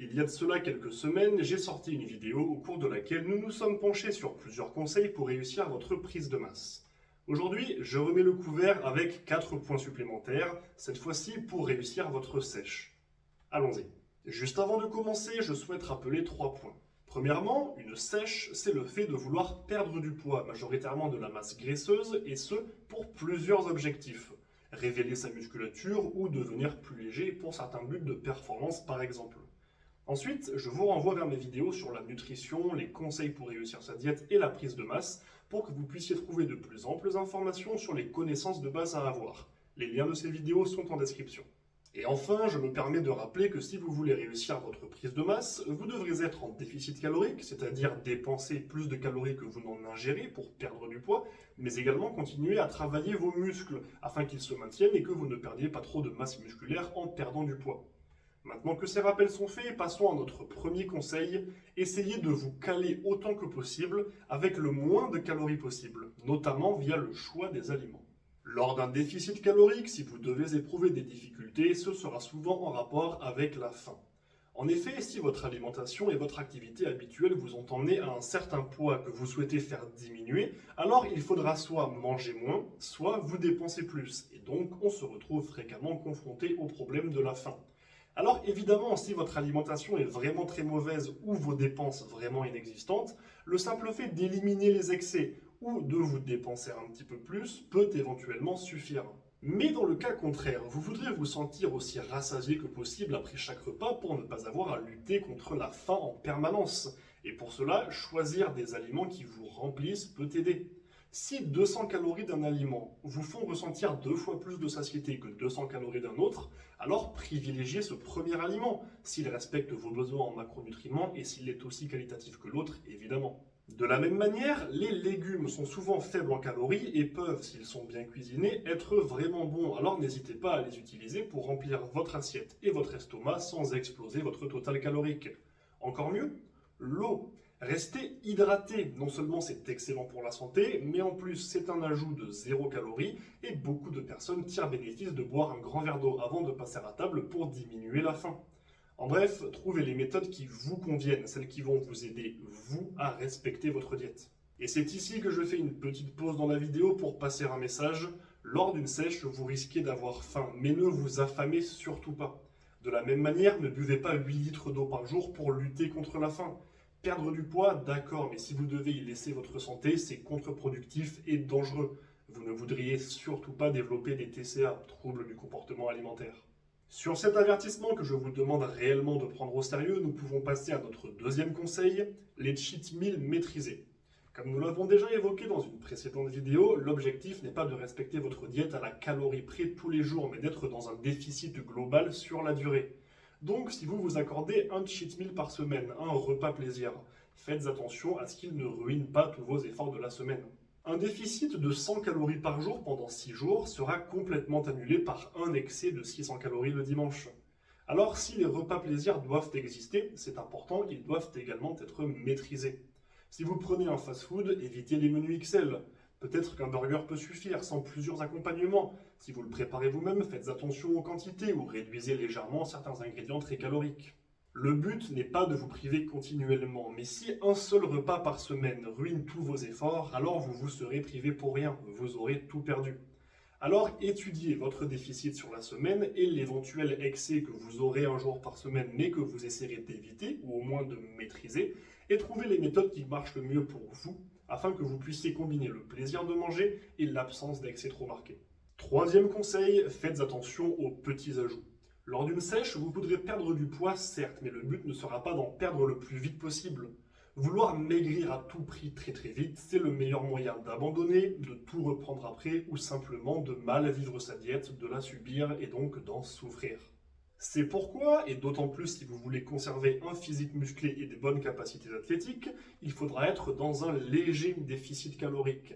Il y a de cela quelques semaines, j'ai sorti une vidéo au cours de laquelle nous nous sommes penchés sur plusieurs conseils pour réussir votre prise de masse. Aujourd'hui, je remets le couvert avec 4 points supplémentaires, cette fois-ci pour réussir votre sèche. Allons-y. Juste avant de commencer, je souhaite rappeler 3 points. Premièrement, une sèche, c'est le fait de vouloir perdre du poids, majoritairement de la masse graisseuse, et ce, pour plusieurs objectifs. Révéler sa musculature ou devenir plus léger pour certains buts de performance par exemple. Ensuite, je vous renvoie vers mes vidéos sur la nutrition, les conseils pour réussir sa diète et la prise de masse pour que vous puissiez trouver de plus amples informations sur les connaissances de base à avoir. Les liens de ces vidéos sont en description. Et enfin, je me permets de rappeler que si vous voulez réussir votre prise de masse, vous devrez être en déficit calorique, c'est-à-dire dépenser plus de calories que vous n'en ingérez pour perdre du poids, mais également continuer à travailler vos muscles afin qu'ils se maintiennent et que vous ne perdiez pas trop de masse musculaire en perdant du poids. Maintenant que ces rappels sont faits, passons à notre premier conseil. Essayez de vous caler autant que possible avec le moins de calories possible, notamment via le choix des aliments. Lors d'un déficit calorique, si vous devez éprouver des difficultés, ce sera souvent en rapport avec la faim. En effet, si votre alimentation et votre activité habituelle vous ont emmené à un certain poids que vous souhaitez faire diminuer, alors il faudra soit manger moins, soit vous dépenser plus. Et donc, on se retrouve fréquemment confronté au problème de la faim. Alors évidemment, si votre alimentation est vraiment très mauvaise ou vos dépenses vraiment inexistantes, le simple fait d'éliminer les excès ou de vous dépenser un petit peu plus peut éventuellement suffire. Mais dans le cas contraire, vous voudrez vous sentir aussi rassasié que possible après chaque repas pour ne pas avoir à lutter contre la faim en permanence. Et pour cela, choisir des aliments qui vous remplissent peut aider. Si 200 calories d'un aliment vous font ressentir 2 fois plus de satiété que 200 calories d'un autre, alors privilégiez ce premier aliment, s'il respecte vos besoins en macronutriments et s'il est aussi qualitatif que l'autre, évidemment. De la même manière, les légumes sont souvent faibles en calories et peuvent, s'ils sont bien cuisinés, être vraiment bons. Alors n'hésitez pas à les utiliser pour remplir votre assiette et votre estomac sans exploser votre total calorique. Encore mieux, l'eau. Restez hydraté. Non seulement c'est excellent pour la santé, mais en plus c'est un ajout de 0 calories et beaucoup de personnes tirent bénéfice de boire un grand verre d'eau avant de passer à table pour diminuer la faim. En bref, trouvez les méthodes qui vous conviennent, celles qui vont vous aider, vous, à respecter votre diète. Et c'est ici que je fais une petite pause dans la vidéo pour passer un message. Lors d'une sèche, vous risquez d'avoir faim, mais ne vous affamez surtout pas. De la même manière, ne buvez pas 8 litres d'eau par jour pour lutter contre la faim. Perdre du poids, d'accord, mais si vous devez y laisser votre santé, c'est contre-productif et dangereux. Vous ne voudriez surtout pas développer des TCA, troubles du comportement alimentaire. Sur cet avertissement que je vous demande réellement de prendre au sérieux, nous pouvons passer à notre deuxième conseil, les cheat meals maîtrisés. Comme nous l'avons déjà évoqué dans une précédente vidéo, l'objectif n'est pas de respecter votre diète à la calorie près tous les jours, mais d'être dans un déficit global sur la durée. Donc, si vous vous accordez un cheat meal par semaine, un repas plaisir, faites attention à ce qu'il ne ruine pas tous vos efforts de la semaine. Un déficit de 100 calories par jour pendant 6 jours sera complètement annulé par un excès de 600 calories le dimanche. Alors, si les repas plaisir doivent exister, c'est important, ils doivent également être maîtrisés. Si vous prenez un fast-food, évitez les menus XL. Peut-être qu'un burger peut suffire sans plusieurs accompagnements. Si vous le préparez vous-même, faites attention aux quantités ou réduisez légèrement certains ingrédients très caloriques. Le but n'est pas de vous priver continuellement, mais si un seul repas par semaine ruine tous vos efforts, alors vous vous serez privé pour rien, vous aurez tout perdu. Alors étudiez votre déficit sur la semaine et l'éventuel excès que vous aurez un jour par semaine mais que vous essaierez d'éviter ou au moins de maîtriser et trouvez les méthodes qui marchent le mieux pour vous afin que vous puissiez combiner le plaisir de manger et l'absence d'excès trop marqué. Troisième conseil, faites attention aux petits ajouts. Lors d'une sèche, vous voudrez perdre du poids, certes, mais le but ne sera pas d'en perdre le plus vite possible. Vouloir maigrir à tout prix très vite, c'est le meilleur moyen d'abandonner, de tout reprendre après ou simplement de mal vivre sa diète, de la subir et donc d'en souffrir. C'est pourquoi, et d'autant plus si vous voulez conserver un physique musclé et des bonnes capacités athlétiques, il faudra être dans un léger déficit calorique.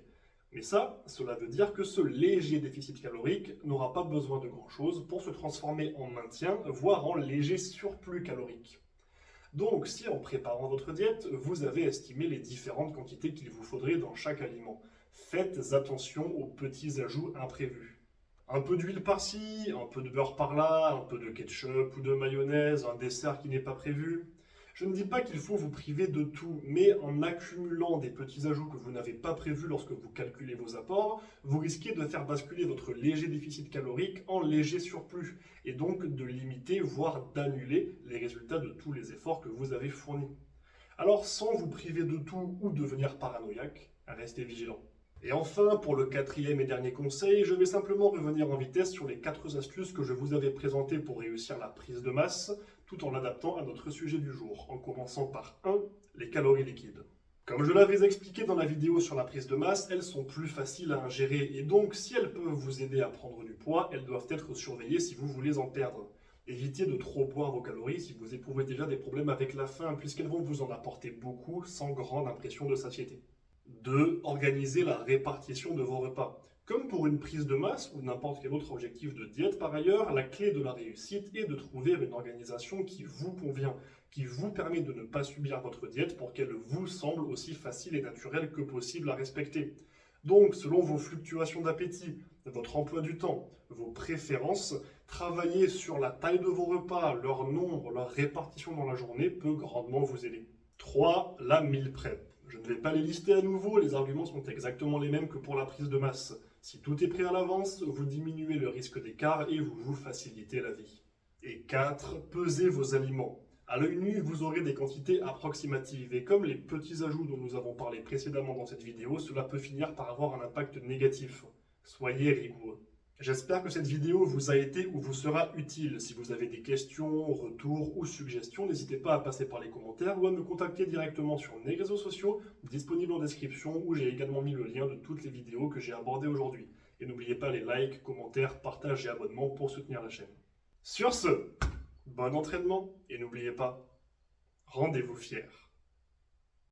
Mais ça, cela veut dire que ce léger déficit calorique n'aura pas besoin de grand-chose pour se transformer en maintien, voire en léger surplus calorique. Donc, si en préparant votre diète, vous avez estimé les différentes quantités qu'il vous faudrait dans chaque aliment, faites attention aux petits ajouts imprévus. Un peu d'huile par-ci, un peu de beurre par-là, un peu de ketchup ou de mayonnaise, un dessert qui n'est pas prévu. Je ne dis pas qu'il faut vous priver de tout, mais en accumulant des petits ajouts que vous n'avez pas prévus lorsque vous calculez vos apports, vous risquez de faire basculer votre léger déficit calorique en léger surplus, et donc de limiter, voire d'annuler les résultats de tous les efforts que vous avez fournis. Alors sans vous priver de tout ou devenir paranoïaque, restez vigilant. Et enfin, pour le quatrième et dernier conseil, je vais simplement revenir en vitesse sur les 4 astuces que je vous avais présentées pour réussir la prise de masse, tout en l'adaptant à notre sujet du jour, en commençant par 1, les calories liquides. Comme je l'avais expliqué dans la vidéo sur la prise de masse, elles sont plus faciles à ingérer, et donc si elles peuvent vous aider à prendre du poids, elles doivent être surveillées si vous voulez en perdre. Évitez de trop boire vos calories si vous éprouvez déjà des problèmes avec la faim, puisqu'elles vont vous en apporter beaucoup sans grande impression de satiété. 2. Organisez la répartition de vos repas. Comme pour une prise de masse ou n'importe quel autre objectif de diète par ailleurs, la clé de la réussite est de trouver une organisation qui vous convient, qui vous permet de ne pas subir votre diète pour qu'elle vous semble aussi facile et naturelle que possible à respecter. Donc, selon vos fluctuations d'appétit, votre emploi du temps, vos préférences, travailler sur la taille de vos repas, leur nombre, leur répartition dans la journée peut grandement vous aider. 3. La meal prep. Je ne vais pas les lister à nouveau, les arguments sont exactement les mêmes que pour la prise de masse. Si tout est prêt à l'avance, vous diminuez le risque d'écart et vous vous facilitez la vie. Et 4. Pesez vos aliments. À l'œil nu, vous aurez des quantités approximatives et comme les petits ajouts dont nous avons parlé précédemment dans cette vidéo, cela peut finir par avoir un impact négatif. Soyez rigoureux. J'espère que cette vidéo vous a été ou vous sera utile. Si vous avez des questions, retours ou suggestions, n'hésitez pas à passer par les commentaires ou à me contacter directement sur mes réseaux sociaux, disponibles en description, où j'ai également mis le lien de toutes les vidéos que j'ai abordées aujourd'hui. Et n'oubliez pas les likes, commentaires, partages et abonnements pour soutenir la chaîne. Sur ce, bon entraînement et n'oubliez pas, rendez-vous fiers.